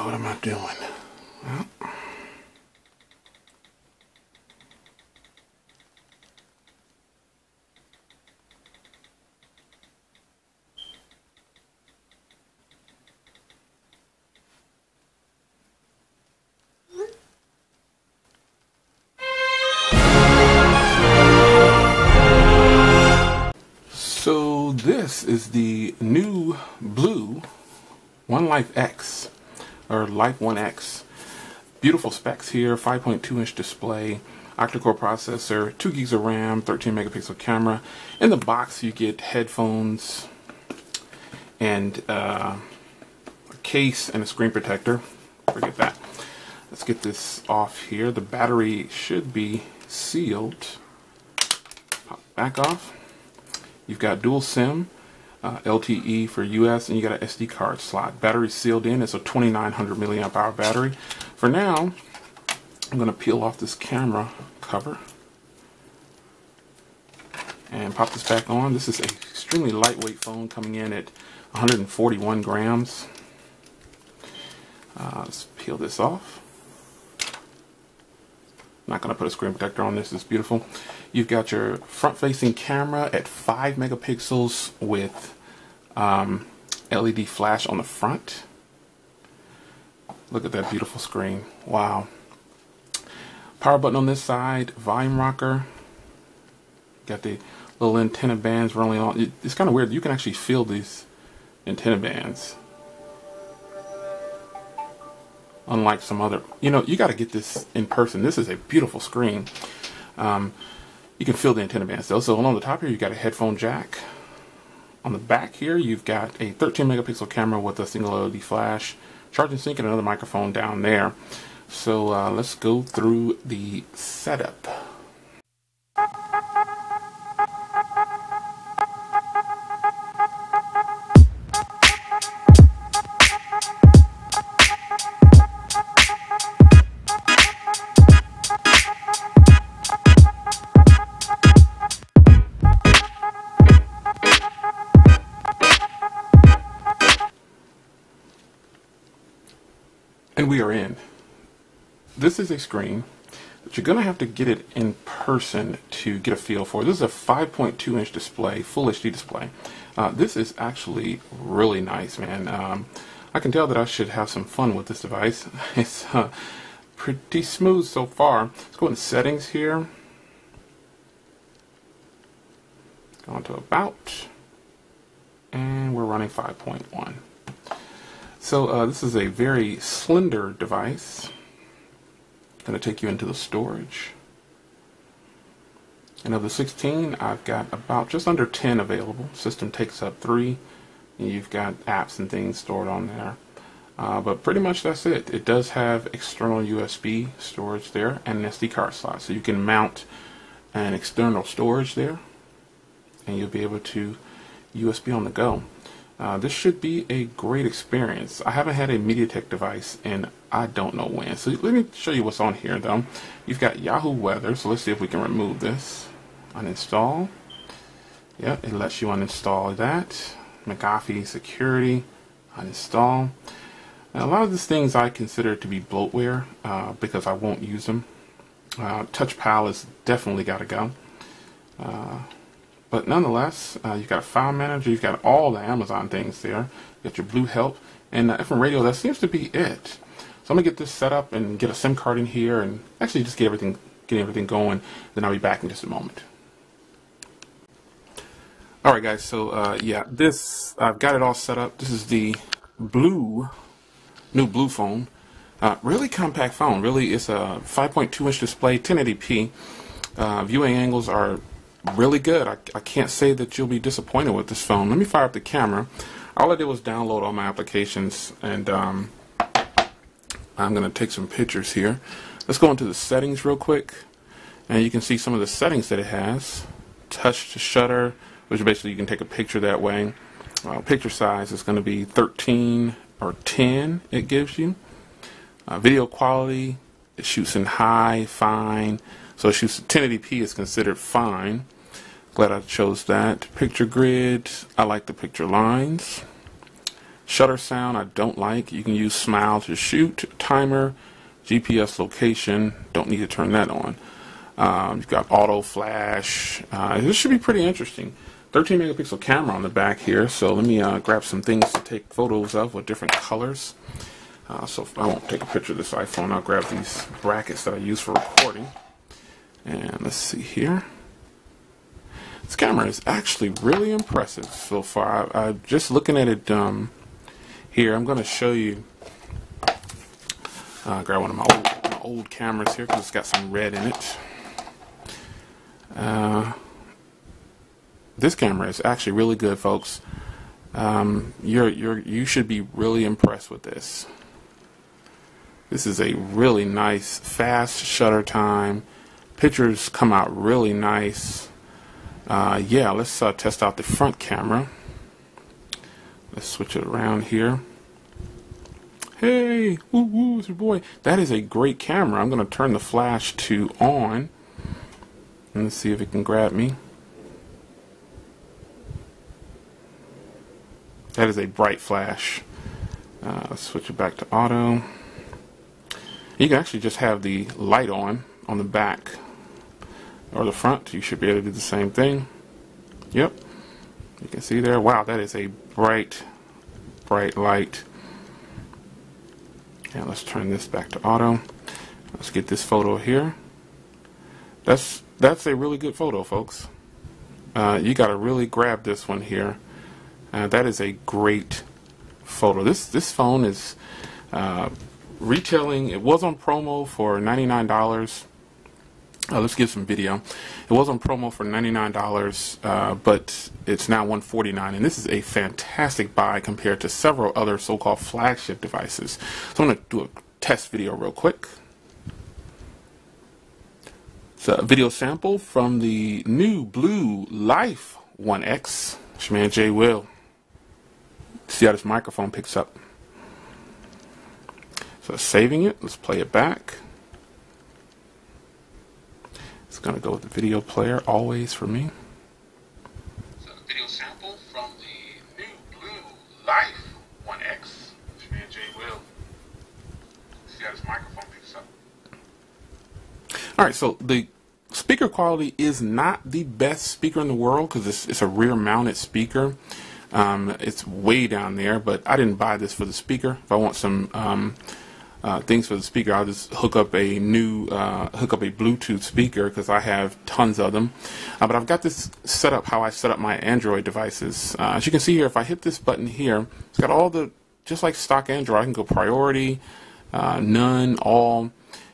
what am I doing? Well, so this is the new BLU One Life X, or Life 1X. Beautiful specs here, 5.2-inch display, octa-core processor, 2 gigs of RAM, 13 megapixel camera. In the box you get headphones and a case and a screen protector. Forget that. Let's get this off here. The battery should be sealed. Pop back off. You've got dual SIM, LTE for US, and you got an SD card slot. Battery sealed in. It's a 2900 milliamp hour battery. For now, I'm going to peel off this camera cover and pop this back on. This is an extremely lightweight phone, coming in at 141 grams. Let's peel this off. Not going to put a screen protector on this. It's beautiful. You've got your front-facing camera at 5 megapixels with LED flash on the front. Look at that beautiful screen. Wow. Power button on this side. Volume rocker. Got the little antenna bands rolling on. It's kind of weird. You can actually feel these antenna bands. Unlike some other, you got to get this in person. This is a beautiful screen. You can feel the antenna bands though. So along the top here, you've got a headphone jack. On the back here, you've got a 13 megapixel camera with a single LED flash, charging sink, and another microphone down there. So let's go through the setup. And we are in. This is a screen that you're going to have to get it in person to get a feel for. This is a 5.2-inch display, full HD display. This is actually really nice, man. I can tell that I should have some fun with this device. It's pretty smooth so far. Let's go into settings here. Go into about, and we're running 5.1. So this is a very slender device. Going to take you into the storage. And of the 16, I've got about just under 10 available. System takes up 3. And you've got apps and things stored on there. But pretty much that's it. It does have external USB storage there and an SD card slot. So you can mount an external storage there, and you'll be able to USB on the go. This should be a great experience. I haven't had a MediaTek device in I don't know when. So let me show you what's on here though. You've got Yahoo Weather. So let's see if we can remove this. Uninstall. Yep, it lets you uninstall that. McAfee Security. Uninstall. Now, a lot of these things I consider to be bloatware because I won't use them. TouchPal has definitely got to go. But nonetheless, you've got a file manager, you've got all the Amazon things there, you got your Blue Help, and FM radio. That seems to be it. So I'm going to get this set up and get a SIM card in here and actually just get everything going, then I'll be back in just a moment. Alright guys, so yeah, I've got it all set up. This is the new BLU phone. Really compact phone, really. It's a 5.2-inch display, 1080p. Viewing angles are really good. I can't say that you'll be disappointed with this phone. Let me fire up the camera. All I did was download all my applications, and I'm going to take some pictures here. Let's go into the settings real quick, and you can see some of the settings that it has. Touch to shutter, which basically you can take a picture that way. Picture size is going to be 13 or 10 it gives you. Video quality, it shoots in high, fine. So it shoots 1080p is considered fine. Glad I chose that. Picture grid, I like the picture lines. Shutter sound I don't like. You can use smile to shoot, timer, GPS location. Don't need to turn that on. You've got auto flash. This should be pretty interesting. 13 megapixel camera on the back here. So let me grab some things to take photos of with different colors. So I won't take a picture of this iPhone. I'll grab these brackets that I use for recording. And let's see here. This camera is actually really impressive so far. I'm just looking at it here. I'm going to show you. Grab one of my old cameras here because it's got some red in it. This camera is actually really good, folks. You should be really impressed with this. This is a really nice, fast shutter time. Pictures come out really nice. Yeah, let's test out the front camera. Let's switch it around here. Hey, woo woo, it's your boy. That is a great camera. I'm going to turn the flash to on. And let's see if it can grab me. That is a bright flash. Let's switch it back to auto. You can actually just have the light on the back or the front. You should be able to do the same thing. Yep. You can see there. Wow, that is a bright light. And let's turn this back to auto. Let's get this photo here. That's a really good photo, folks. You got to really grab this one here. That is a great photo. This phone is retailing. It was on promo for $99. Let's get some video. It was on promo for $99, but it's now $149, and this is a fantastic buy compared to several other so-called flagship devices. So I'm going to do a test video real quick. It's a video sample from the new Blue Life 1X. It's your man Jay Will. See how this microphone picks up. So saving it, let's play it back. It's going to go with the video player, always for me. So video sample from the new Blue Life 1X. It's your man Jay Will. See how this microphone picks up. Alright, so the speaker quality is not the best speaker in the world because it's a rear mounted speaker. It's way down there, but I didn't buy this for the speaker. If I want some things for the speaker, I'll just hook up a Bluetooth speaker because I have tons of them. But I've got this set up how I set up my Android devices. As you can see here, if I hit this button here, it's got all the, just like stock Android, I can go priority, none, all.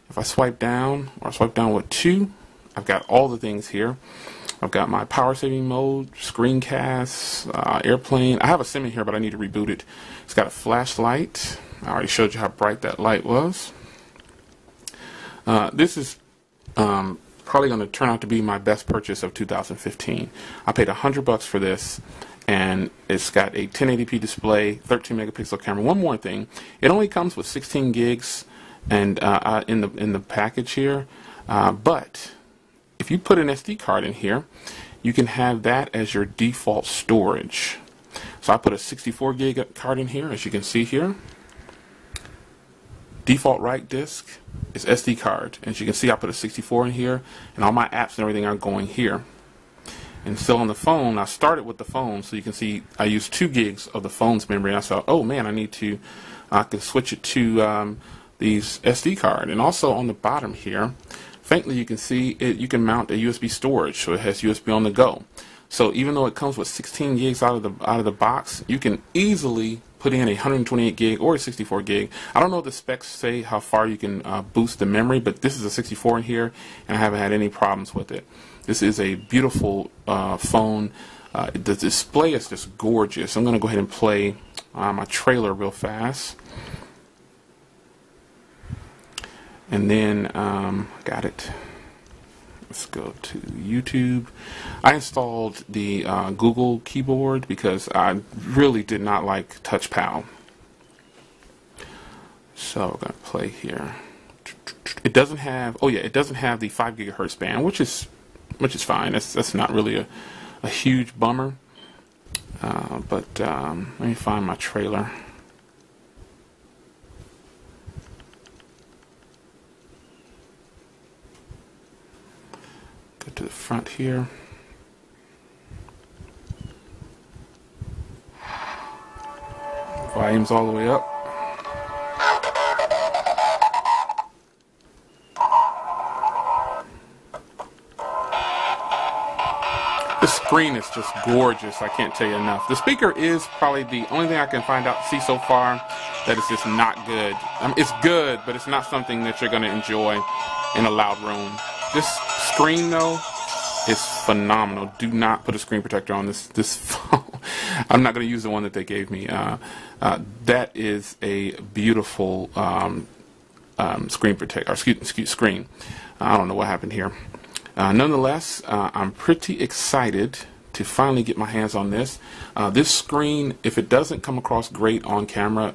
If I swipe down, or swipe down with 2, I've got all the things here. I've got my power saving mode, screencast, airplane. I have a sim in here, but I need to reboot it. It's got a flashlight. I already showed you how bright that light was. This is probably going to turn out to be my best purchase of 2015. I paid $100 for this, and it's got a 1080p display, 13 megapixel camera. One more thing, it only comes with 16 gigs and in the package here, but if you put an SD card in here, you can have that as your default storage. So I put a 64 gig card in here, as you can see here. Default right disk is SD card. As you can see, I put a 64 in here, and all my apps and everything are going here. And still on the phone, I started with the phone, so you can see I used 2 gigs of the phone's memory. And I thought, oh man, I can switch it to these SD card. And also on the bottom here, faintly you can see you can mount a USB storage, so it has USB on the go. So even though it comes with 16 gigs out of the box, you can easily put in a 128 gig or a 64 gig. I don't know if the specs say how far you can boost the memory, but this is a 64 in here, and I haven't had any problems with it. This is a beautiful phone. The display is just gorgeous. I'm going to go ahead and play my trailer real fast. And then, got it. Let's go to YouTube. I installed the Google keyboard because I really did not like TouchPal. So we're going to play here. It doesn't have, oh yeah, it doesn't have the 5 gigahertz band, which is fine. That's not really a huge bummer. But let me find my trailer. here. Volume's all the way up. The screen is just gorgeous. I can't tell you enough. The speaker is probably the only thing I can see so far that is just not good. It's good, but it's not something that you're going to enjoy in a loud room. This screen, though, is phenomenal. Do not put a screen protector on this phone. I'm not going to use the one that they gave me. That is a beautiful screen protector. Excuse screen. I don't know what happened here. Nonetheless, I'm pretty excited to finally get my hands on this. This screen, if it doesn't come across great on camera,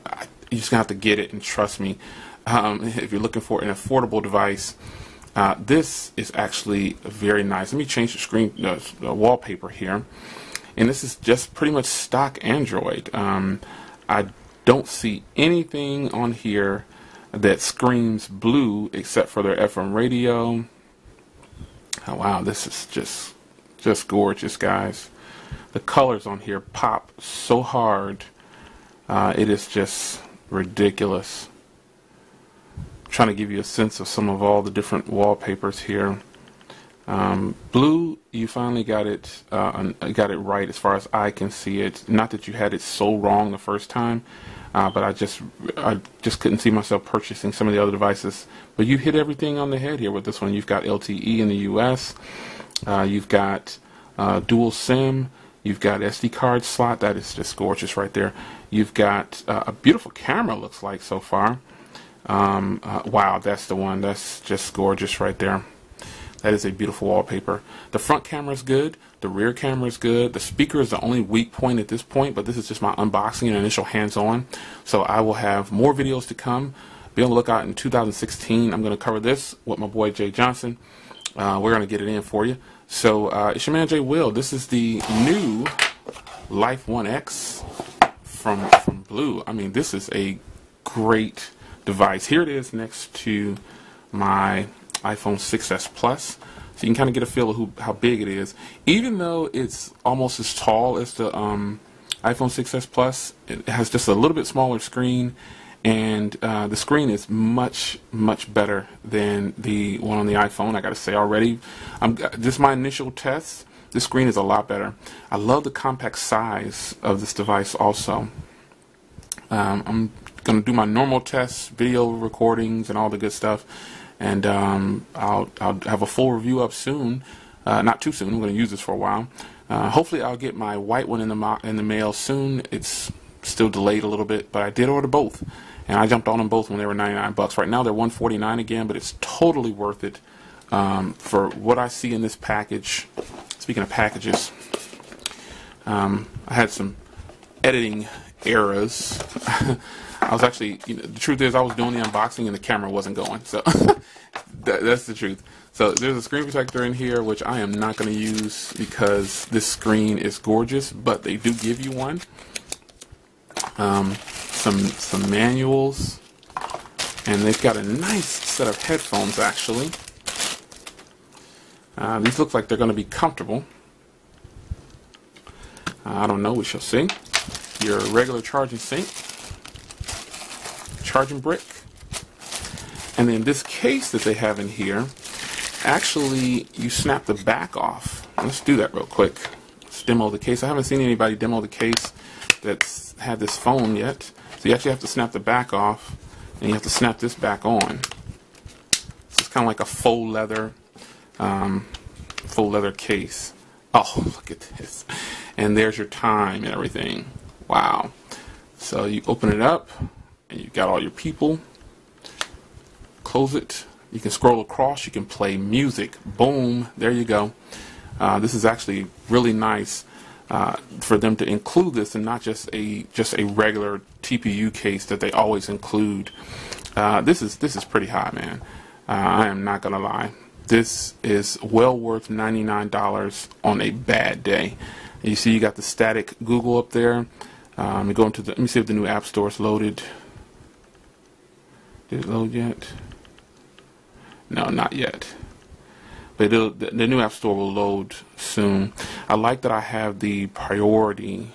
you're just going to have to get it, and trust me, if you're looking for an affordable device, this is actually very nice. Let me change the screen the wallpaper here. And this is just pretty much stock Android. I don't see anything on here that screams blue except for their FM radio. Oh, wow, this is just gorgeous, guys. The colors on here pop so hard. It is just ridiculous. I'm trying to give you a sense of some of all the different wallpapers here. Blue, you finally got it right as far as I can see it. Not that you had it so wrong the first time, but I just couldn't see myself purchasing some of the other devices. But you hit everything on the head here with this one. You've got LTE in the US. You've got dual SIM. You've got SD card slot. That is just gorgeous right there. You've got a beautiful camera, looks like, so far. Wow, that's the one. That's just gorgeous right there. That is a beautiful wallpaper. The front camera is good. The rear camera is good. The speaker is the only weak point at this point, but this is just my unboxing and initial hands-on. So I will have more videos to come. Be on the lookout in 2016. I'm going to cover this with my boy Jay Johnson. We're going to get it in for you. So it's your man Jay Will. This is the new Life 1X from BLU. I mean, this is a great device. Here it is next to my iPhone 6s Plus, so you can kind of get a feel of how big it is. Even though it's almost as tall as the iPhone 6s Plus, it has just a little bit smaller screen, and the screen is much better than the one on the iPhone. I gotta say already, just my initial tests, the screen is a lot better. I love the compact size of this device also. I'm gonna do my normal tests, video recordings, and all the good stuff. And I'll have a full review up soon. Not too soon. I'm going to use this for a while. Hopefully, I'll get my white one in the mail soon. It's still delayed a little bit, but I did order both, and I jumped on them both when they were 99 bucks. Right now, they're 149 again, but it's totally worth it for what I see in this package. Speaking of packages, I had some editing errors. I was actually, the truth is I was doing the unboxing and the camera wasn't going, so that's the truth. So there's a screen protector in here, which I am not going to use because this screen is gorgeous, but they do give you one. Some manuals, and they've got a nice set of headphones, actually. These look like they're going to be comfortable. I don't know, we shall see. Your regular charging sink. Charging brick, and then this case that they have in here, actually you snap the back off. Let's do that real quick. Let's demo the case. I haven't seen anybody demo the case that's had this phone yet. So you actually have to snap the back off, and you have to snap this back on. So it's kind of like a faux leather case. Oh, look at this. And there's your time and everything. Wow. So you open it up, and you've got all your people. Close it. You can scroll across. You can play music. Boom. There you go. This is actually really nice for them to include this, and not just a regular TPU case that they always include. This is pretty high, man. I am not gonna lie. This is well worth $99 on a bad day. And you see, you got the static Google up there. Let me see if the new App Store is loaded. Did it load yet? No, not yet. but the new App Store will load soon. I like that I have the priority.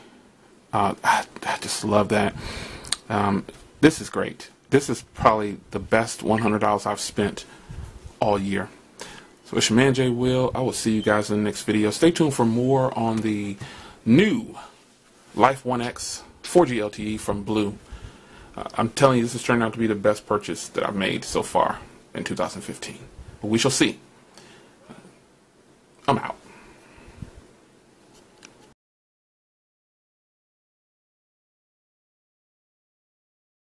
I just love that. This is great. This is probably the best $100 I've spent all year. So it's your man Jay Will. I will see you guys in the next video. Stay tuned for more on the new Life 1X 4G LTE from BLU. I'm telling you, this has turned out to be the best purchase that I've made so far in 2015. But we shall see. I'm out.